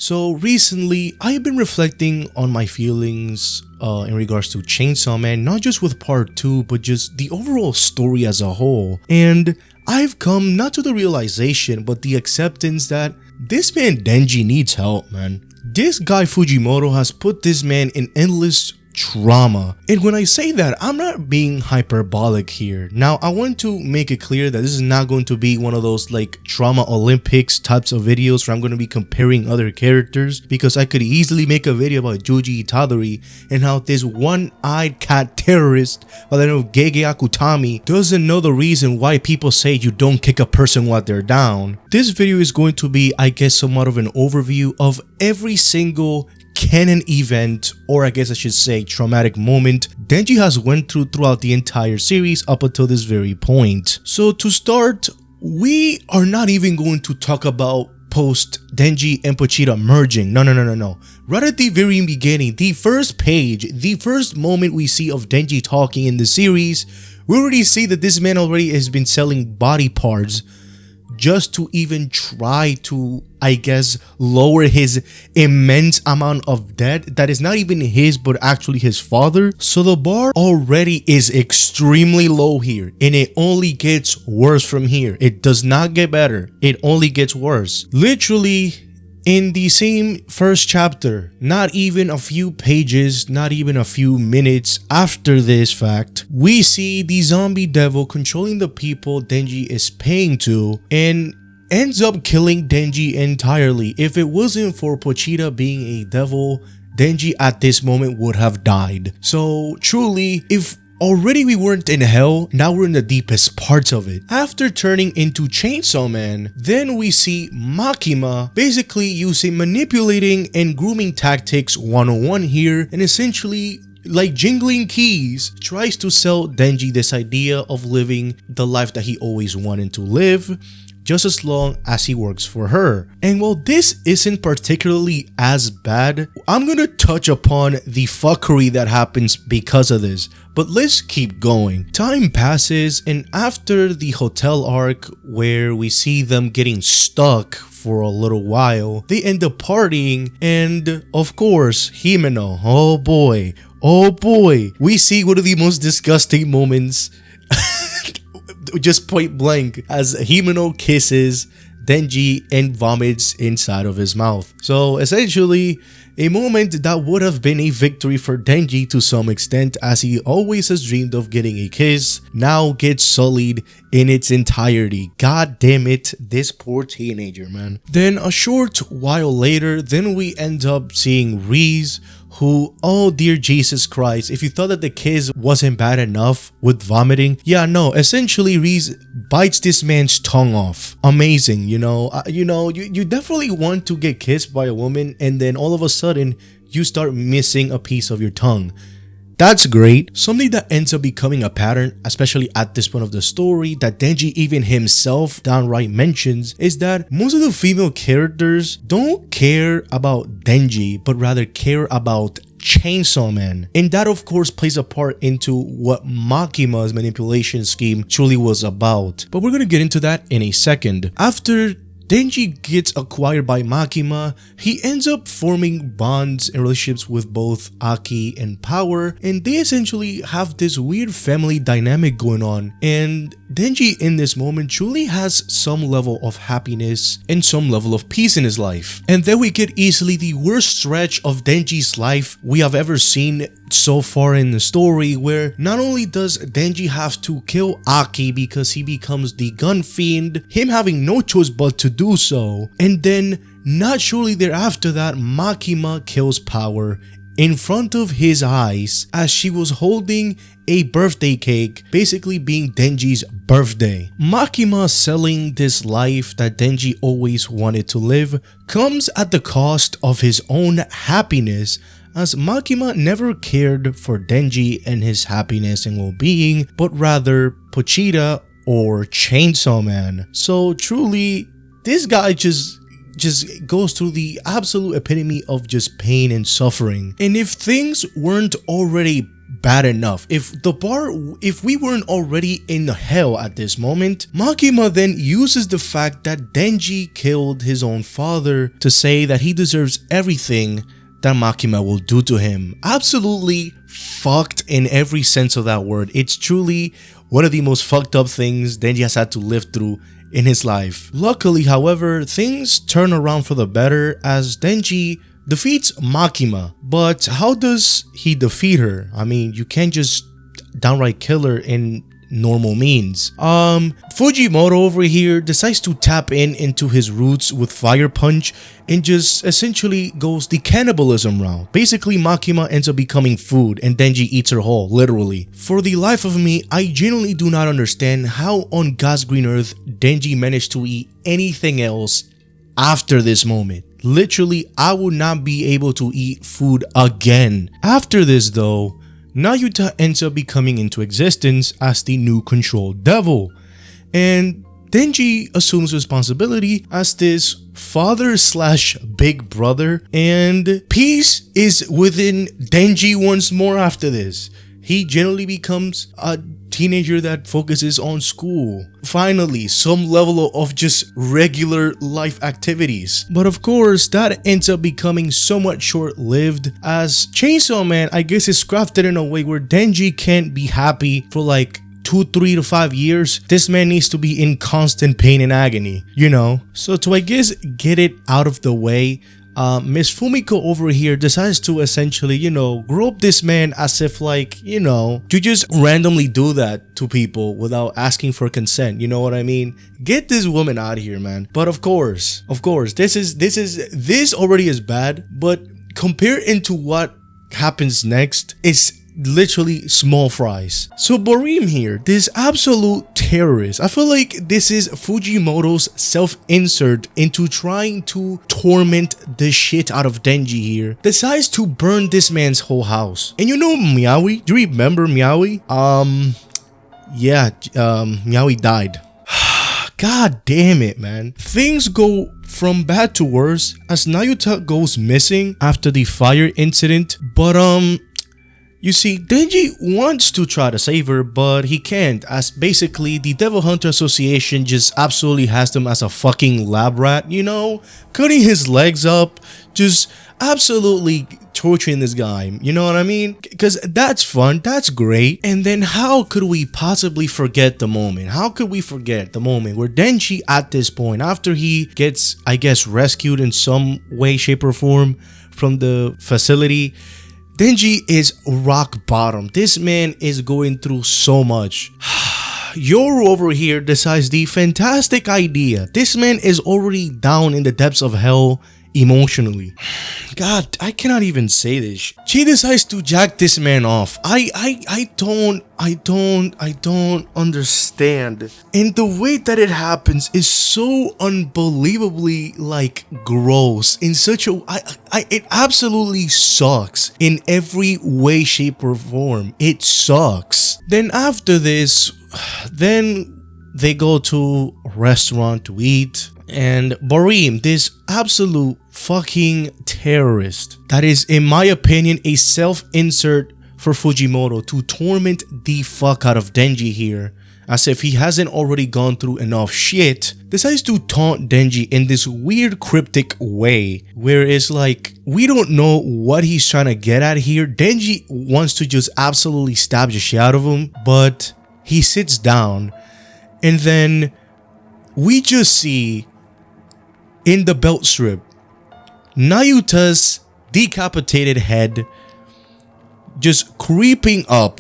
So recently, I have been reflecting on my feelings in regards to Chainsaw Man, not just with part 2, but just the overall story as a whole. And I've come not to the realization, but the acceptance that this man Denji needs help, man. This guy Fujimoto has put this man in endless trauma. And when I say that, I'm not being hyperbolic here. Now, I want to make it clear that this is not going to be one of those like trauma Olympics types of videos where I'm going to be comparing other characters, because I could easily make a video about Yuji Itadori and how this one-eyed cat terrorist by the name of Gege Akutami doesn't know the reason why people say you don't kick a person while they're down. This video is going to be, I guess, somewhat of an overview of every single canon event, or I guess I should say traumatic moment, Denji has went throughout the entire series up until this very point. So to start, we are not even going to talk about post Denji and Pochita merging. No. Right at the very beginning, the first page, the first moment we see of Denji talking in the series, we already see that this man already has been selling body parts just to even try to, I guess, lower his immense amount of debt that is not even his but actually his father. So the bar already is extremely low here, and it only gets worse from here. It does not get better, it only gets worse. Literally, in the same first chapter, not even a few pages, not even a few minutes after this fact, we see the zombie devil controlling the people Denji is paying to and ends up killing Denji entirely. If it wasn't for Pochita being a devil, Denji at this moment would have died. So truly, if already we weren't in hell, now we're in the deepest parts of it. After turning into Chainsaw Man, then we see Makima basically using manipulating and grooming tactics 101 here, and essentially, like jingling keys, tries to sell Denji this idea of living the life that he always wanted to live, just as long as he works for her. And while this isn't particularly as bad, I'm gonna touch upon the fuckery that happens because of this. But let's keep going. Time passes, and after the hotel arc where we see them getting stuck for a little while, they end up partying, and of course, Himeno, oh boy, we see one of the most disgusting moments just point blank as Himeno kisses Denji and vomits inside of his mouth. So essentially, a moment that would have been a victory for Denji to some extent, as he always has dreamed of getting a kiss, now gets sullied in its entirety. God damn it, this poor teenager, man. Then a short while later, then we end up seeing Reese, who, oh dear Jesus Christ, if you thought that the kiss wasn't bad enough with vomiting, yeah, no, essentially Reese bites this man's tongue off. Amazing, you definitely want to get kissed by a woman and then all of a sudden you start missing a piece of your tongue. That's great. Something that ends up becoming a pattern, especially at this point of the story, that Denji even himself downright mentions, is that most of the female characters don't care about Denji, but rather care about Chainsaw Man. And that of course plays a part into what Makima's manipulation scheme truly was about. But we're gonna get into that in a second. After Denji gets acquired by Makima, he ends up forming bonds and relationships with both Aki and Power, and they essentially have this weird family dynamic going on. And Denji in this moment truly has some level of happiness and some level of peace in his life. And then we get easily the worst stretch of Denji's life we have ever seen so far in the story, where not only does Denji have to kill Aki because he becomes the gun fiend, him having no choice but to do so, and then not shortly thereafter that Makima kills Power in front of his eyes as she was holding a birthday cake, basically being Denji's birthday. Makima selling this life that Denji always wanted to live comes at the cost of his own happiness, as Makima never cared for Denji and his happiness and well-being, but rather Pochita or Chainsaw Man. So truly, this guy just goes through the absolute epitome of just pain and suffering. And if things weren't already bad enough. If we weren't already in hell at this moment, Makima then uses the fact that Denji killed his own father to say that he deserves everything that Makima will do to him. Absolutely fucked in every sense of that word. It's truly one of the most fucked up things Denji has had to live through in his life. Luckily, however, things turn around for the better as Denji defeats Makima. But how does he defeat her? I mean, you can't just downright kill her in normal means. Fujimoto over here decides to tap into his roots with Fire Punch and just essentially goes the cannibalism route. Basically, Makima ends up becoming food and Denji eats her whole, literally. For the life of me, I genuinely do not understand how on God's green earth Denji managed to eat anything else after this moment. Literally, I would not be able to eat food again. After this though, Nayuta ends up becoming into existence as the new control devil, and Denji assumes responsibility as this father slash big brother, and peace is within Denji once more after this. He generally becomes a teenager that focuses on school. Finally, some level of just regular life activities. But of course, that ends up becoming somewhat short-lived as Chainsaw Man, I guess, is crafted in a way where Denji can't be happy for like 2, 3 to 5 years. This man needs to be in constant pain and agony, you know? So to, I guess, get it out of the way, Miss Fumiko over here decides to essentially, you know, grow up this man as if like, you know, you just randomly do that to people without asking for consent. You know what I mean? Get this woman out of here, man. But of course, this already is bad, but compared into what happens next, it's literally small fries. So Borim here, this absolute terrorist, I feel like this is Fujimoto's self-insert into trying to torment the shit out of Denji here, decides to burn this man's whole house. And you know Miawi? Do you remember Miawi? Yeah, Miawi died. God damn it, man. Things go from bad to worse as Nayuta goes missing after the fire incident, but you see, Denji wants to try to save her, but he can't, as basically the Devil Hunter Association just absolutely has them as a fucking lab rat, you know? Cutting his legs up, just absolutely torturing this guy, you know what I mean? Because that's fun, that's great. And then how could we possibly forget the moment? How could we forget the moment where Denji at this point, after he gets, I guess, rescued in some way, shape, or form from the facility, Denji is rock bottom. This man is going through so much. Yoru over here decides the fantastic idea. This man is already down in the depths of hell emotionally. God, I cannot even say this. She decides to jack this man off. I don't understand. And the way that it happens is so unbelievably like gross in such a it absolutely sucks in every way, shape, or form. It sucks. Then after this, then they go to a restaurant to eat. And Borim, this absolute fucking terrorist that is, in my opinion, a self-insert for Fujimoto to torment the fuck out of Denji here, as if he hasn't already gone through enough shit, decides to taunt Denji in this weird cryptic way, where it's like, we don't know what he's trying to get at here. Denji wants to just absolutely stab the shit out of him, but he sits down, and then we just see in the belt strip Nayuta's decapitated head just creeping up,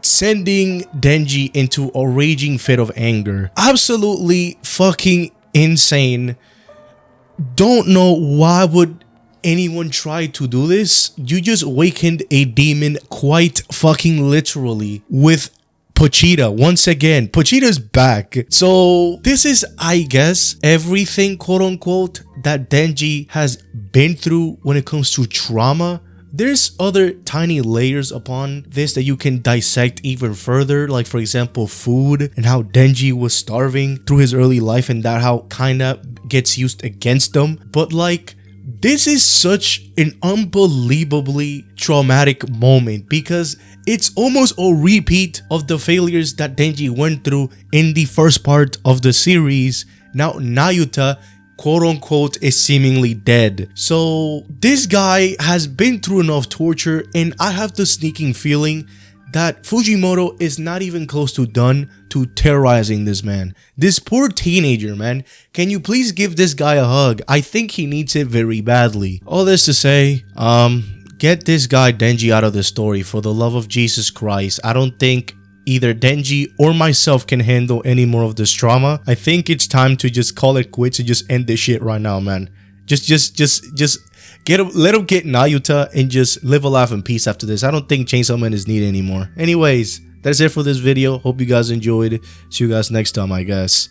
sending Denji into a raging fit of anger. Absolutely fucking insane. Don't know why would anyone try to do this. You just awakened a demon quite fucking literally with Pochita. Once again, Pochita's back. So this is, I guess, everything quote unquote that Denji has been through when it comes to trauma. There's other tiny layers upon this that you can dissect even further, like for example food and how Denji was starving through his early life and that how kinda gets used against them. But like this is such an unbelievably traumatic moment because it's almost a repeat of the failures that Denji went through in the first part of the series. Now Nayuta, quote unquote, is seemingly dead. So this guy has been through enough torture, and I have the sneaking feeling that Fujimoto is not even close to done to terrorizing this man. This poor teenager, man. Can you please give this guy a hug? I think he needs it very badly. All this to say, get this guy Denji out of the story, for the love of Jesus Christ. I don't think either Denji or myself can handle any more of this trauma. I think it's time to just call it quits and just end this shit right now, man. Just let him get Nayuta and just live a life in peace after this. I don't think Chainsaw Man is needed anymore. Anyways, that's it for this video. Hope you guys enjoyed. See you guys next time, I guess.